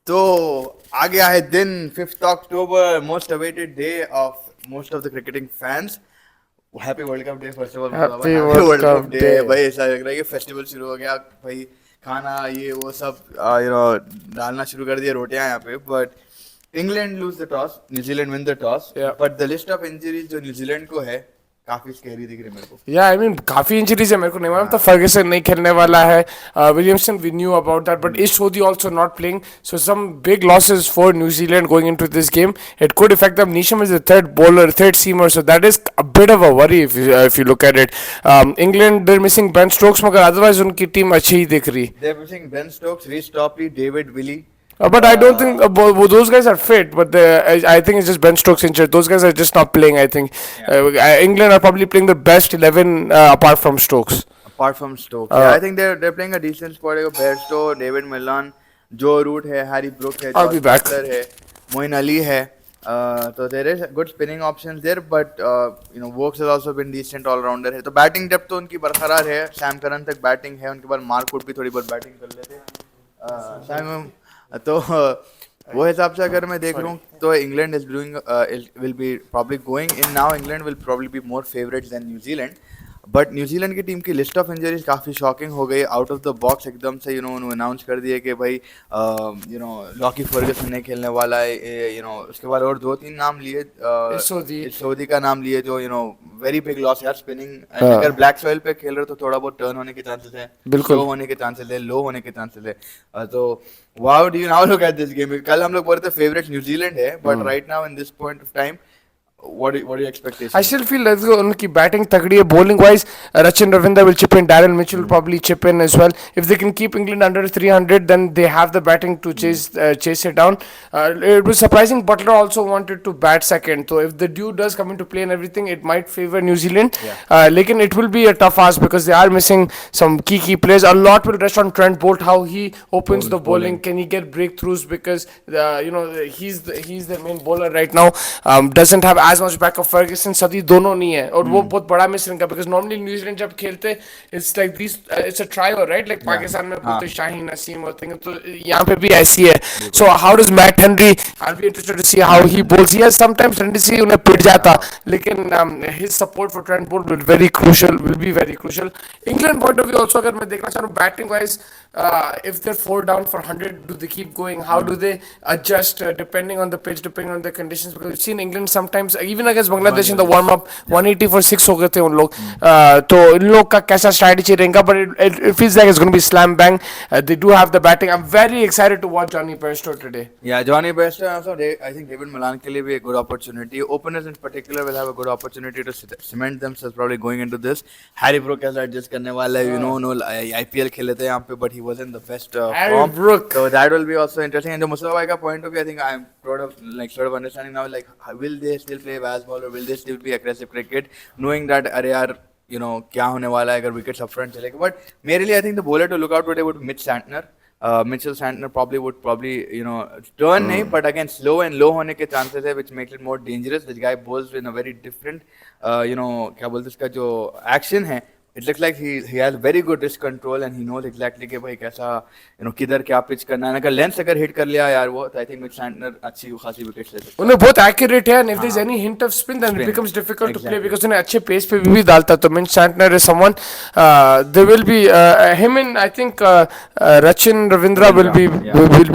तो आ गया है दिन 5th October, most awaited day of most of the cricketing fans. Happy world cup day first of all. Happy happy World world cup Cup day Day. भाई. ऐसा लग रहा है कि फेस्टिवल शुरू हो गया भाई. खाना ये वो सब डालना शुरू कर दिया रोटियां यहाँ पे. But England lose the toss, New Zealand win the toss. Yeah. But the list of injuries जो न्यूजीलैंड को है काफी स्कैरी दिख रही है मेरे को. Yeah, I mean काफी इंजरीज है. मेरे को नहीं मालूम था फर्गसन नहीं खेलने वाला है. Williamson we knew about that, but is Sodhi also not playing? So some big losses for New Zealand going into this game. It could affect them. Neesham is the third bowler, third seamer, so that is a bit of a worry if you look at it. England they're missing Ben Stokes, मगर otherwise उनकी team अच्छी ही दिख रही. They're missing Ben Stokes, Reece Topley, David Willey. But I don't think those guys are fit. But I think it's just Ben Stokes injured. Those guys are just not playing. I think England are probably playing the best 11 apart from Stokes. Apart from Stokes, yeah, I think they're playing a decent squad. Bairstow, David Millan, Joe Root है, Harry Brook है, I'll be back. Buttler है, Moeen Ali है. So there is good spinning options there, but Vokes has also been decent all rounder है. तो batting depth तो उनकी बरकरार है. सैम करन तक बैटिंग है उनके पास. मार्कवुड भी थोड़ी बहुत बैटिंग कर लेते. तो वो हिसाब से अगर मैं देख रहा हूँ तो England is doing will be probably going in now. England will probably be more favourite than New Zealand. But New Zealand की टीम की लिस्ट ऑफ इंजरीज काफ़ी शॉकिंग हो गई. आउट ऑफ द बॉक्स एकदम से उन्होंने अनाउंस कर दिए कि भाई लॉकी फर्गसन नहीं खेलने वाला है. उसके बाद और 2-3 नाम लिए. सोदी का नाम लिए जो वेरी बिग लॉस यार. स्पिनिंग अगर ब्लैक सॉइल पे खेल रहे तो थोड़ा बहुत टर्न होने के चांसेस है, बिल्कुल होने के चांसेस है, लो होने के चांसेस है. तो wow do you now look at this game. कल हम लोग बोल रहे थे फेवरेट न्यूजीलैंड है, but right now in this point of time what are your expectations? I still feel that उनकी बैटिंग तगड़ी है. Bowling wise, Rachin Ravindra will chip in. Darren Mitchell will probably chip in as well. If they can keep England under 300, then they have the batting to chase it down. It was surprising. Butler also wanted to bat second. So if the dude does come into play and everything, it might favor New Zealand. Lekin it will be a tough ask because they are missing some key players. A lot will rest on Trent Bolt, how he opens the bowling. Can he get breakthroughs because he's the main bowler right now. Doesn't have as much back of Ferguson. सदी दोनों नहीं है और वो बहुत बड़ा miss इनका. because normally New Zealand जब खेलते it's like these it's a trio, right? like Pakistan में बोलते शाहीन नसीम और thing. तो यहाँ पे भी ऐसी है. so how does Matt Henry, I'll be interested to see how he bowls. he has sometimes tendency उन्हें पिट जाता, लेकिन his support for Trent Bolt will be very crucial. England point of view also अगर मैं देखना चाहूँ batting wise, if they're 4 down for 100, do they keep going? How do they adjust depending on the pitch, depending on the conditions? Because we've seen England sometimes, even against Bangladesh in the warm up, 180 for 6 हो गए थे उन लोग. तो इन लोग का कैसा strategy रहेगा? But it feels like it's going to be slam bang. They do have the batting. I'm very excited to watch Johnny Bairstow today. Yeah, Johnny Bairstow also. I think David Milan के लिए भी a good opportunity. Openers in particular will have a good opportunity to cement themselves probably going into this. Harry Brook has adjust करने वाला है. IPL खेले थे यहाँ पे, but he wasn't the best Harry Brook. So that will be also interesting. And the Mustafa Bhai ka point of view, I think I'm proud of sort of understanding now, like will they still play fast ball or will they still be aggressive cricket, knowing that अरे यार क्या होने वाला है अगर wickets up front चलेगा. But मेरे लिए I think the bowler to look out today would be Mitch Santner. Mitchell Santner would probably turn नहीं, but again slow and low होने के chances है, which makes it more dangerous. This guy bowls in a very different क्या बोलते हैं इसका जो action है. It looks like he has very good risk control and he knows exactly कि भाई कैसा किधर क्या पिच करना है. अगर लेंस अगर हिट कर लिया यार वो, तो I think Mitch Santner अच्छी खासी विकेट्स ले सकता है. उन्हें बहुत accurate है, and if there's any hint of spin, then it becomes difficult to play because उन्हें अच्छे pace पे भी डालता. तो Mitch Santner is someone. There will be him and I think Rachin Ravindra will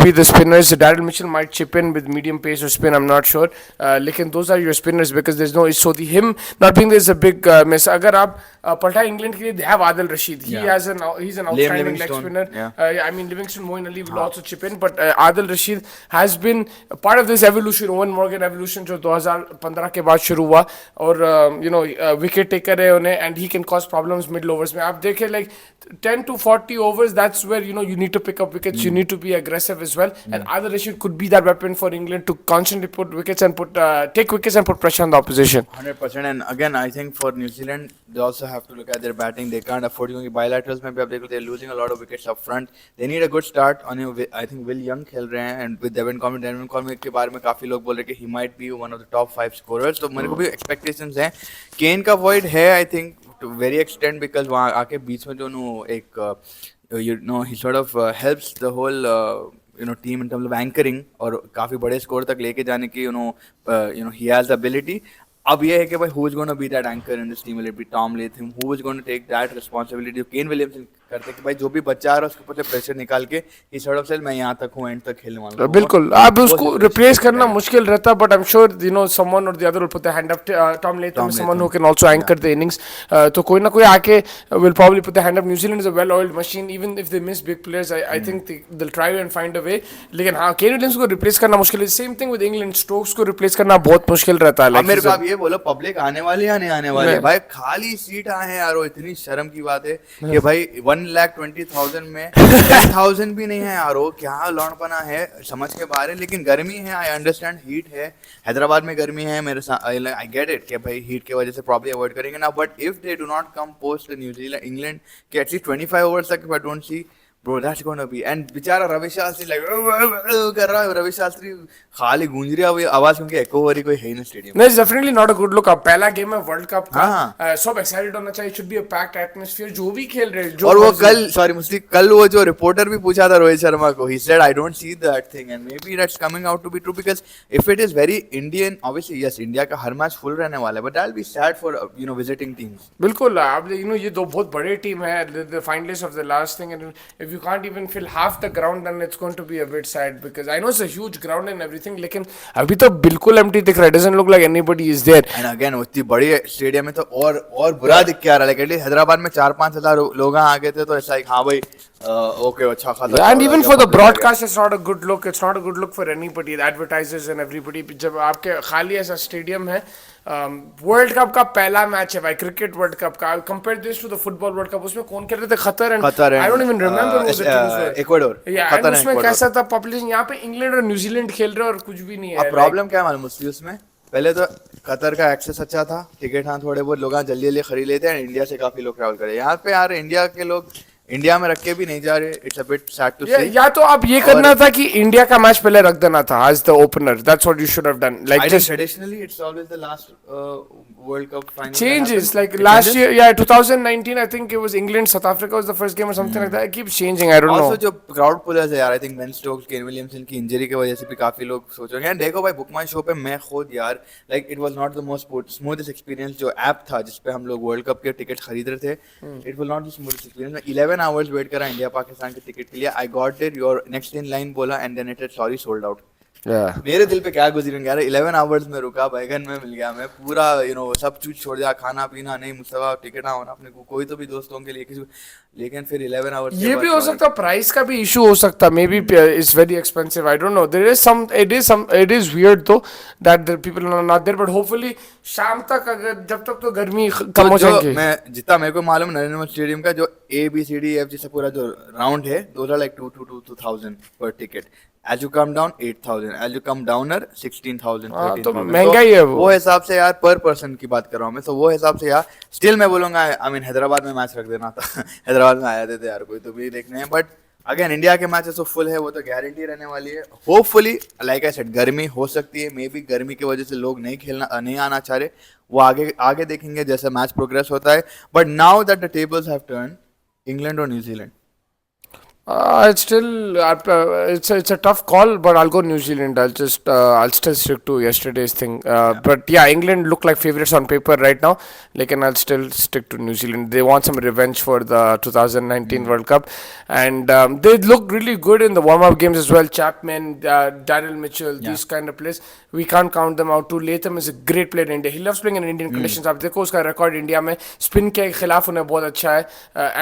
be the spinners. Darren Mitchell might chip in with medium pace or spin. I'm not sure. लेकिन those are your spinners because there's no Sodhi. Him not being there is a big miss. अगर आप पलटा England के लिए, they have Adil Rashid. He's an outstanding leg spinner. I mean Livingston, Moeen Ali will also chip in, but Adil Rashid has been part of this evolution, Owen Morgan evolution जो 2015 के बाद शुरू हुआ. और wicket taker है उन्हें, and he can cause problems middle overs में. आप देखें like 10 to 40 overs, that's where you need to pick up wickets. You need to be aggressive as well. And Adil Rashid could be that weapon for England to constantly put wickets and take wickets and put pressure on the opposition. 100%. And again I think for New Zealand they also have to look at their batting. They can't afford क्योंकि bilaterals में भी आप देखो they're losing a lot of wickets up front. They need a good start. I think Will Young खेल रहे हैं, and with Devon Conway के बारे में काफी लोग बोल रहे हैं कि he might be one of the top 5 scorers. तो मेरे को भी expectations हैं. Kane का void है I think to very extent because वहाँ आके बीच में जो एक he sort of helps the whole team in terms of anchoring और काफी बड़े स्कोर तक लेके जाने की ही हैज द एबिलिटी. अब ये है कि भाई who is gonna be that anchor in this team, will it be Tom Latham, who is gonna take that responsibility. Kane Williamson करते कि भाई जो भी बच्चा आ रहा है उसके ऊपर प्रेशर निकाल के ही सॉर्ट ऑफ सेल मैं यहाँ तक हूँ, एंड तक खेलने वाला हूँ. बिल्कुल, अब उसको रिप्लेस करना मुश्किल रहता, but I am sure someone or the other will put the hand up. Tom Latham is someone who can also anchor the innings. तो कोई ना कोई आके will probably put the hand up. New Zealand is a well oiled machine, even if they miss big players I think they will try and find a way. लेकिन हाँ, Kane Williams को replace करना मुश्किल है. Same thing with England, Stokes को replace करना बहुत मुश्किल रहता है. अब मेरे को आप ये बोलो पब्लिक आने वाली या नहीं आने वाली? भाई खाली सीट आए हैं यारो, इतनी शर्म की बात है कि भाई 1,20,000 में 10,000 भी नहीं है यारो. क्या लौंडपना है, समझ के बाहर है. लेकिन गर्मी है, आई अंडरस्टैंड, हीट है, हैदराबाद में गर्मी है, मेरे साथ आई गेट इट कि भाई हीट की वजह से प्रॉब्लम अवॉइड करेंगे ना. But if they do not come post New Zealand England के एटलीस्ट 25 ओवर्स तक, I don't see bro that's going to be. And बेचारा रवि शास्त्री like कर रहा है. रवि शास्त्री खाली गूंज रही है आवाज, क्योंकि एको ओवर ही कोई है ही नहीं stadium. No, it's definitely not a good look. अब पहला गेम है वर्ल्ड कप का, हाँ. सब एक्साइटेड होना चाहिए. should be a packed atmosphere. जो भी खेल रहे और वो कल सॉरी मुझे कल वो जो रिपोर्टर भी पूछा था रोहित शर्मा को, he said I don't see that thing and maybe that's coming out to be true because if it is very Indian, obviously yes India का हर मैच फुल रहने वाला है, but that'll be sad for visiting teams. बिल्कुल. अब ये दो बहुत बड़े टीम है, the finalists of the last thing, and if you can't even fill half the ground then it's going to be a bit sad because I know it's a huge ground and everything, लेकिन अभी तो बिल्कुल empty दिख रहा है. doesn't look like anybody is there. And again उतनी बड़ी stadium में तो और बुरा दिख के आ रहा है. लेकिन हैदराबाद में 4-5 हजार लोग आ गए थे, तो ऐसा हाँ भाई ओके अच्छा खासा. And even for the broadcast it's not a good look. It's not a good look for anybody, the advertisers and everybody. जब आपके खाली ऐसा स्टेडियम है, वर्ल्ड कप का पहला मैच है भाई, क्रिकेट वर्ल्ड कप का. Compare this to the football world cup. उसमें कौन खेल रहे थे? Qatar and I don't even remember Ecuador. And उसमें कैसा था पॉपुलेशन? यहाँ पे इंग्लैंड और न्यूजीलैंड खेल रहे और कुछ भी नहीं है. अब प्रॉब्लम क्या मालूम उसकी, उसमें पहले तो कतर का एक्सेस अच्छा था, टिकट हाँ थोड़े बहुत लोग जल्दी जल्दी खरीद लेते हैं. इंडिया से काफी लोग ट्रैवल करे. यहाँ पे यार इंडिया के लोग इंडिया में रख के भी नहीं जा रहे. It's a bit sad to say. या तो आप ये करना था कि इंडिया का मैच पहले रख देना था as the opener. That's what you should have done. Like just traditionally it's always the last world cup final changes like last year, yeah, 2019 I think it was England South Africa was the first game or something like that. It keeps changing, I don't know. Also जो crowd pullers है यार, I think Ben Stokes, Kane Williamson की injury की वजह से भी काफी लोग सोचोगे. एंड देखो भाई बुक माई शो पे मैं खुद यार like it was not the most smoothest experience. जो ऐप था जिसपे हम लोग वर्ल्ड कप के टिकट खरीद रहे थे, it was not the smoothest experience. 11 hours wait करा इंडिया पाकिस्तान के टिकट के लिए. I got it, you're next in line बोला and then it is sorry sold out. मेरे दिल पे क्या गुजरी यार. 11 आवर्स में रुका, बैगन में मिल गया, मैं पूरा सब चीज छोड़ दिया, खाना पीना नहीं, मुस्तफा टिकट ना होना अपने को कोई तो भी दोस्तों के लिए किसी. लेकिन फिर 11 आवर्स ये भी हो सकता, प्राइस का भी इशू हो सकता. Maybe it's very expensive, I don't know. There is some it is weird though that the people are not there, but hopefully शाम तक अगर जब तक तो गर्मी कम हो जाएगी. मैं जितना मेरे को मालूम नरेंद्र मोदी स्टेडियम का जो ABCDEF जैसा पूरा जो राउंड है, दोज आर लाइक 2,000 पर ticket. As you come down 8,000, as you come downer 16,000, 13,000. तो महंगा ही है वो हिसाब से यार पर पर्सन की बात कर रहा हूँ मैं. तो वो हिसाब से यार स्टिल मैं बोलूंगा आई मीन हैदराबाद में मैच रख देना था. हैदराबाद में आया थे यार कोई तो भी देखने हैं. बट अगेन इंडिया के मैचेस तो फुल है, वो तो गारंटी रहने वाली है. होपफुली लाइक आई सेड गर्मी हो सकती है, मे बी गर्मी की वजह से लोग नहीं आना चाह रहे. वो आगे देखेंगे जैसे मैच प्रोग्रेस होता है. But now that the tables have turn, England और New Zealand. It's still it's a tough call, but I'll go New Zealand. I'll still stick to yesterday's thing. But yeah, England look like favorites on paper right now. Like, and I'll still stick to New Zealand. They want some revenge for the 2019 World Cup, and they look really good in the warm-up games as well. Chapman, Daryl Mitchell, these kind of players. We can't count them out. Too. Latham is a great player in India. He loves playing in Indian conditions. आप देखो उसका record India में spin के खिलाफ उन्हें बहुत अच्छा है.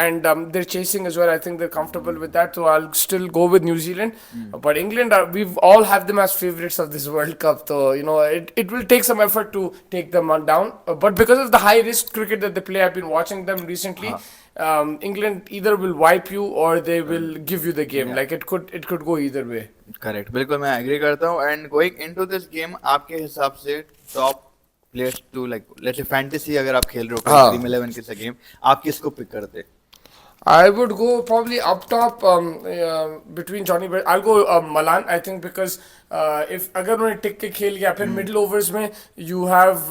And they're chasing as well. I think they're comfortable with that, so I'll still go with New Zealand. But England, we've all have them as favorites of this World Cup, so it will take some effort to take them down. But because of the high risk cricket that they play, I've been watching them recently. England either will wipe you or they will give you the game. Like it could go either way. Correct, बिल्कुल मैं agree करता हूँ. And going into this game, आपके हिसाब से top players to like let's say fantasy अगर आप खेल रहे हो ड्रीम 11 के गेम, आप किसको पिक करते? I would go probably up top between Johnny. I'll go Malan. I think because if अगर उन्हें टिक के खेल गया फिर middle overs में you have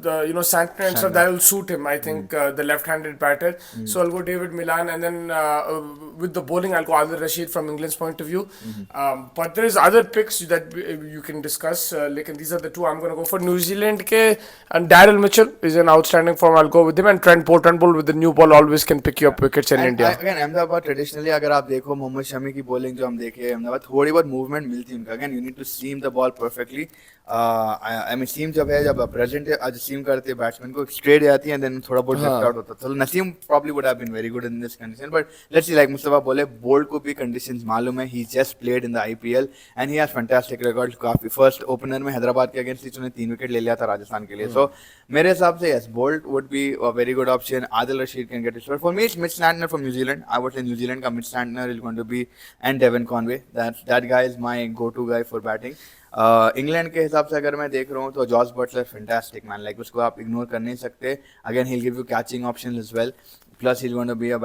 the Santner and stuff that will suit him. I think the left-handed batter. So I'll go David Milan, and then with the bowling I'll go Adil Rashid from England's point of view. But there's other picks that you can discuss. Like these are the two I'm going to go for. New Zealand के and Daryl Mitchell is an outstanding form. I'll go with him, and Trent Bolt with the new ball always can pick you up wickets in India. Again Ahmedabad traditionally अगर आप देखो मोहम्मद शमी की bowling जो हम देखे अहमदाबाद थोड़ी बहुत मूवमेंट मिलती है उनका. Again you need to seam the ball perfectly. I mean seam जब है जब प्रेजेंट आज सीम करते हैं बैट्समैन को स्ट्रेट जाती है देन थोड़ा बहुत लेफ्ट आउट होता है. तो Naseem probably would have been very good in this condition. But let's see like Mustafa बोले बोल्ट को भी कंडीशंस मालूम है. He just played in the IPL and he has fantastic record. काफी फर्स्ट ओपनर में हैदराबाद के अगेंस्ट उसने 3 विकेट ले लिया था राजस्थान के लिए. सो मेरे हिसाब से yes Boult would be a very good option. Adil Rashid can get it. For me it's Mitch Santner from New Zealand. I would say New Zealand का Mitch Santner is going to be and Devon Conway. That guy is my go to guy for batting. England के हिसाब से अगर मैं देख रहा हूँ तो George Buttler fantastic man. Like उसको आप इग्नोर कर नहीं सकते. Again he give you catching options as well. Plus he's going to be a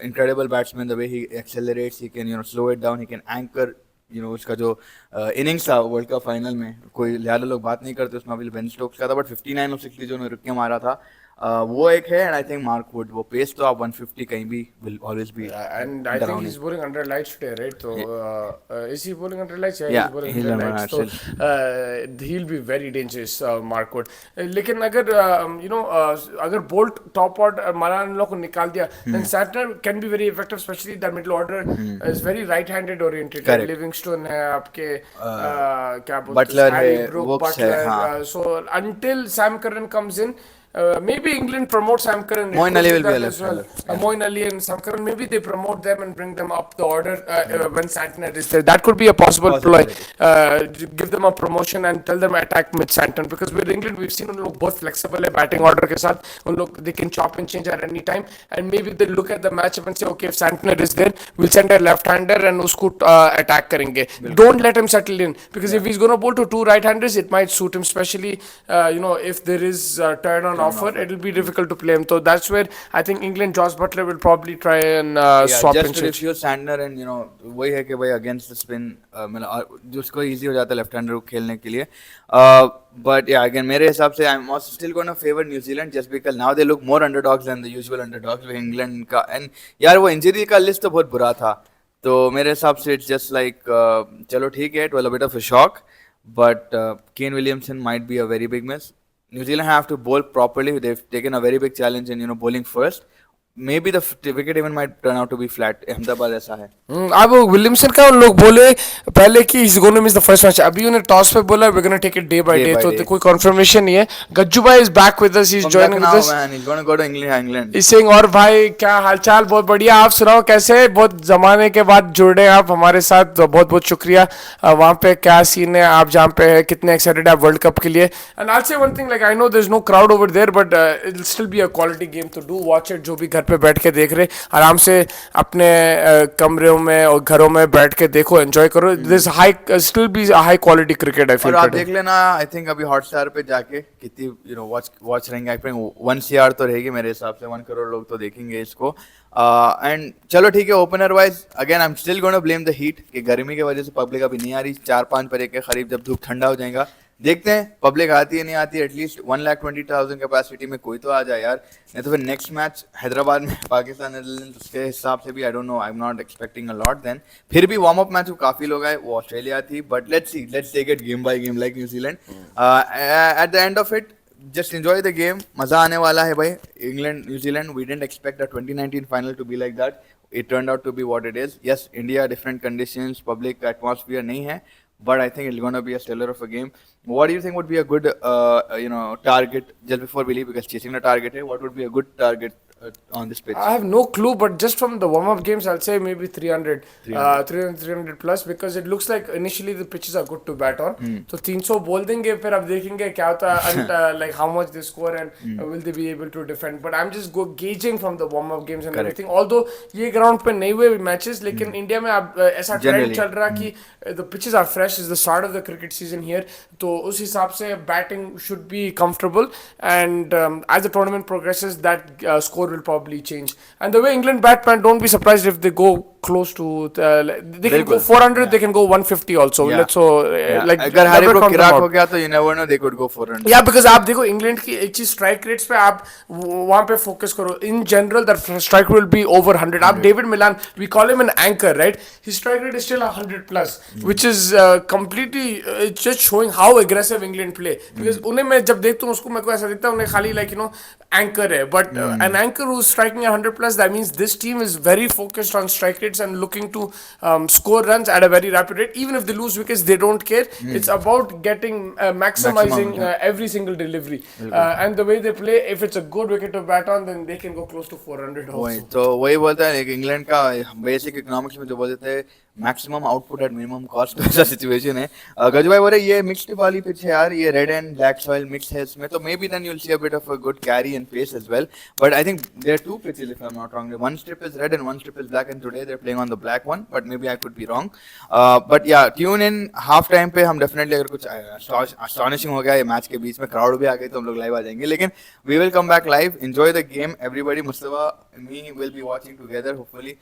incredible batsman. The way he accelerates, he can slow it down. He can anchor. उसका जो innings था world cup final में कोई ज़्यादा लोग बात नहीं करते उसमें. अभी बेन स्टोक्स का था बट 59 और 60 जो रुक के मारा था वो एक है. And I think Mark Wood वो पेस तो आप 150 कहीं भी will always be. And I think he is bowling under lights today right. तो is he bowling under lights? या he is bowling under lights. तो he will be very dangerous Mark Wood. लेकिन अगर अगर बोल्ट टॉप ऑर्डर मलान लोग को निकाल दिया then Santner can be very effective especially that middle order is very right handed oriented. Livingstone है आपके क्या बोलते हैं बटलर है वोक्स है. So until Sam Curran comes in maybe England promote Sam Curran. Moeen Ali will be as well. Moeen Ali and Sam Curran, maybe they promote them and bring them up the order when Santner is there. That could be a possible ploy. Give them a promotion and tell them attack mid Santner, because with England we've seen उन लोग बहुत flexible है batting order के साथ. उन लोग they can chop and change at any time, and maybe they look at the matchup and say okay if Santner is there we'll send a left-hander and उसको attack करेंगे. Don't let him settle in, because if he's going to bowl to 2 right-handers it might suit him, especially if there is turn on offer it will be difficult to play him. So that's where I think England Josh Butler will probably try and swap just and to change. refuse Santner and वही है कि भाई against the spin जो उसको easy हो जाता है left hander को खेलने के लिए. बट या अगेन मेरे हिसाब से I am also still gonna favour New Zealand just because now they look more underdogs than the usual underdogs with England का. एंड यार वो इंजरी का लिस्ट तो बहुत बुरा था. तो मेरे हिसाब से इट्स जस्ट लाइक चलो ठीक है, it was a bit of a shock but Kane Williamson might be a very big miss. New Zealand have to bowl properly. They've taken a very big challenge in bowling first. Maybe the wicket even might turn out to be flat. Ahmedabad ऐसा है. अब Williamson का उन लोग बोले पहले कि he's going to miss the first match. अभी उन्हें टॉस पे बोला we're going to take it day by day. तो कोई confirmation नहीं है. गज्जू भाई is back with us. He's joining with us. Man, he's going to go to England. He's saying और भाई क्या हालचाल? बहुत बढ़िया. आप सुनाओ कैसे? बहुत जमाने के बाद जुड़े आप हमारे साथ. बहुत बहुत शुक्रिया. वहाँ पे क्या सीन है? आप जहाँ पे है कितने एक्साइटेड आप वर्ल्ड कप के लिए? And I'll say one thing, like I know there's no crowd over there but it'll still be a quality game to do watch it. जो भी घर पे बैठ के देख रहे आराम से अपने कमरों में और घरों में बैठ के देखो, एंजॉय करो. This high still be high quality cricket I feel. और आप देख लेना आई थिंक अभी हॉटस्टार पे जाके कितनी वॉच रहेंगे. आई थिंक 1 CR तो रहेगी मेरे हिसाब से. 1 करोड़ लोग तो देखेंगे इसको. एंड चलो ठीक है. Opener wise again I am still gonna blame the heat कि गर्मी की वजह से पब्लिक अभी नहीं आ रही. 4-5 बजे के करीब जब धूप ठंडा हो जाएगा देखते हैं पब्लिक आती है नहीं आती. एटलीस्ट 1,20,000 कैपेसिटी में कोई तो आ जाए यार. नहीं तो फिर नेक्स्ट मैच हैदराबाद में पाकिस्तान नेदरलैंड्स उसके हिसाब से भी I don't know. I am not expecting a lot then. फिर भी वार्म अप मैच काफी लोग आए. वो ऑस्ट्रेलिया थी but let's take it game by game like New Zealand. At the end of it just enjoy the game. मजा आने वाला है भाई. England New Zealand we didn't expect the 2019 final to be like that. It turned out to be what it is. Yes, India different conditions, public atmosphere नहीं है, but I think it's going to be a stellar of a game. What do you think would be a good target just before we leave, because chasing the target है, what would be a good target on this pitch? I have no clue, but just from the warm-up games, I'll say maybe 300, 300 plus, because it looks like initially the pitches are good to bat on. So 300 बोल देंगे, फिर अब देखेंगे क्या होता है, and like how much they score and will they be able to defend. But I'm just gauging from the warm-up games and everything. Although ये ground पे नहीं हुए matches, लेकिन इंडिया में अब ऐसा trend चल रहा कि the pitches are fresh. It's the start of the cricket season here. तो उस हिसाब से batting should be comfortable, and as the tournament progresses, that scores score will probably change. And the way England bat, man, don't be surprised if they go close to they can go बिल्कुल 400, they can go 150 also. या Let's so like अगर Harry never Brook count them किराक हो out. गया तो you never know they could go 400 या because आप देखो इंग्लैंड की एक चीज स्ट्राइक रेट्स पे आप वहां पे फोकस करो in general that strike will be over 100. आप David Malan we call him an anchor right his strike rate is still 100 plus which is completely it's just showing how aggressive England play because उन्हें मैं जब देखता हूँ उसको मेरे को ऐसा दिखता है उन्हें खाली लाइक यू नो एंकर है but an anchor who striking 100 plus that means this team is very focused on strike rates and looking to score runs at a very rapid rate. Even if they lose wickets, they don't care. It's about getting maximizing every single delivery. And the way they play, if it's a good wicket to bat on, then they can go close to 400 वही also. तो वही बोलता है England का basic economics में जो बोलते थे maximum output at minimum cost ऐसा सिचुएशन है गजू भाई बोल रहे ये मिक्स्ड वाली पिच है यार ये red and black soil mix है इसमें तो may be then you will see a bit of a good carry and pace as well but I think there are two pitches if I am not wrong one strip is red and one strip is black and today they are playing on the black one but may be I could be wrong but yeah tune in half time पे हम definitely अगर कुछ astonishing हो गया ये match के बीच में crowd भी आ गई तो हम लोग लाइव आ जाएंगे लेकिन we will come back live enjoy the game everybody Mustafa me will be watching together hopefully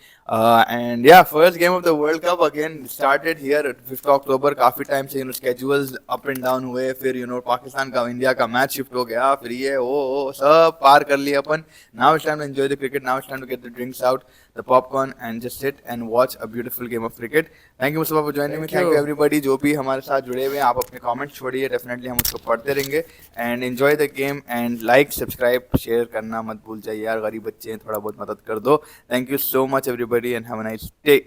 and yeah first game of the world cup again started here at 5th October काफी time से schedules up and down हुए फिर पाकिस्तान का India का match shift हो गया फिर ये ओ सब पार कर लिया अपन now it's time to enjoy the cricket now it's time to get the drinks out the popcorn and just sit and watch a beautiful game of cricket thank you Mustafa for joining me thank you everybody जो भी हमारे साथ जुड़े हुए हैं आप अपने comments छोड़िए डेफिनेटली हम उसको पढ़ते रहेंगे and enjoy the game and like subscribe share करना मत भूल जाइए यार गरीब बच्चे हैं थोड़ा बहुत मदद कर दो thank you so much everybody and have a nice day